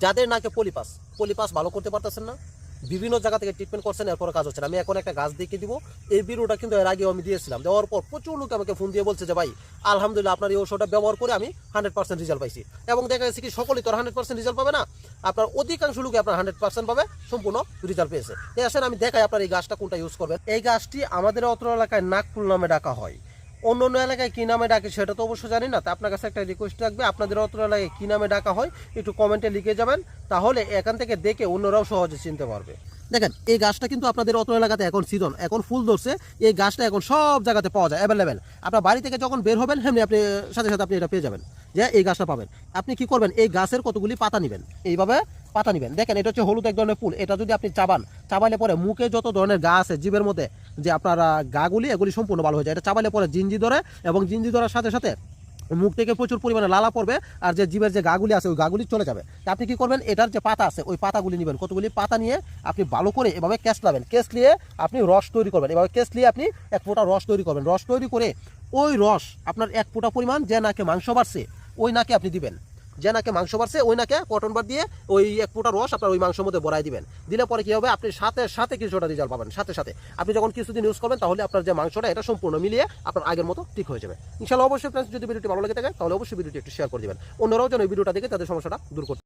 যাদের নাকে polypus polypus ভালো করতে পারতেছেন না, বিভিন্ন জায়গা থেকে ট্রিটমেন্ট করছেন, এরপরে কাজ হচ্ছে না। আমি এখন একটা গাছ দেখিয়ে দিব। এই ভিডিওটা কিন্তু এর আগেও আমি দিয়েছিলাম, দেওয়ার পর প্রচুর লোক আমাকে ফোন দিয়ে বলছে যে ভাই আলহামদুলিল্লাহ আপনার এই ওষুধটা ব্যবহার করে আমি 100% রেজাল্ট পাইছি। এবং দেখা যাচ্ছে কি সকলেই তো 100% রেজাল্ট পাবে না, আপনার অধিকাংশ লোকে আপনার 100% পাবে, সম্পূর্ণ রেজাল্ট পেয়েছে। এই আসেন আমি দেখাই আপনার এই গাছটা কোনটা ইউজ করবেন। এই গাছটি আমাদের অত্র এলাকায় নাকফুল নামে ডাকা হয়। অন্য অন্য এলাকায় কী নামে ডাকে সেটা তো অবশ্যই জানি না। তা আপনার কাছে একটা রিকোয়েস্ট রাখবে, আপনাদের অত্র এলাকায় কী নামে ডাকা হয় একটু কমেন্টে লিখে যাবেন, তাহলে এখান থেকে দেখে অন্যরাও সহজে চিনতে পারবে। দেখেন এই গাছটা কিন্তু আপনাদের অত্র এলাকাতে এখন সিজন, এখন ফুল ধরছে। এই গাছটা এখন সব জায়গাতে পাওয়া যায়, অ্যাভেলেবেল। আপনার বাড়ি থেকে যখন বের হবেন সেমনি আপনি সাথে সাথে আপনি এটা পেয়ে যাবেন, যে এই গাছটা পাবেন। আপনি কি করবেন, এই গাছের কতগুলি পাতা নেবেন, এইভাবে পাতা নেবেন। দেখেন এটা হচ্ছে হলুদ এক ধরনের ফুল। এটা যদি আপনি চাবাইলে পরে মুখে যত ধরনের গা আছে জীবের মধ্যে, যে আপনার গাগুলি এগুলি সম্পূর্ণ ভালো হয়ে যায়। এটা চাবাইলে পরে জিঞ্জি ধরে, এবং জিঞ্জি ধরার সাথে সাথে মুখ থেকে প্রচুর পরিমাণে লালা পড়বে, আর যে জীবের যে গাগুলি আছে ওই গাগুলি চলে যাবে। আপনি কি করবেন, এটার যে পাতা আছে ওই পাতাগুলি নেবেন, কতগুলি পাতা নিয়ে আপনি ভালো করে এভাবে কেসলাবেন। কেস নিয়ে আপনি রস তৈরি করবেন, এভাবে কেস নিয়ে আপনি এক ফোঁটা রস তৈরি করবেন। রস তৈরি করে ওই রস আপনার এক ফোঁটা পরিমাণ, যে নাকে মাংস বাড়ছে ওই নাকে আপনি দিবেন। যে নাকে মাংস বাড়ছে ওই নাকে কটন বার দিয়ে ওই এক ফোঁটা রস আপনার ওই মাংসের মধ্যে ভরাই দিবেন। দিলে পরে কি হবে, আপনি সাথে সাথে কিছুটা রেজাল্ট পাবেন। সাথে সাথে আপনি যখন কিছুদিন ইউজ করবেন, তাহলে আপনার যে মাংসটা এটা সম্পূর্ণ মিলিয়ে আপনার আগের মতো ঠিক হয়ে যাবে ইনশাআল্লাহ। অবশ্যই ফ্রেন্ডস, যদি ভিডিওটি ভালো লাগে থাকে তাহলে অবশ্যই ভিডিওটি একটু শেয়ার করে দিবেন, অন্যরাও যেন এই ভিডিওটা দেখে তাদের সমস্যাটা দূর করতে।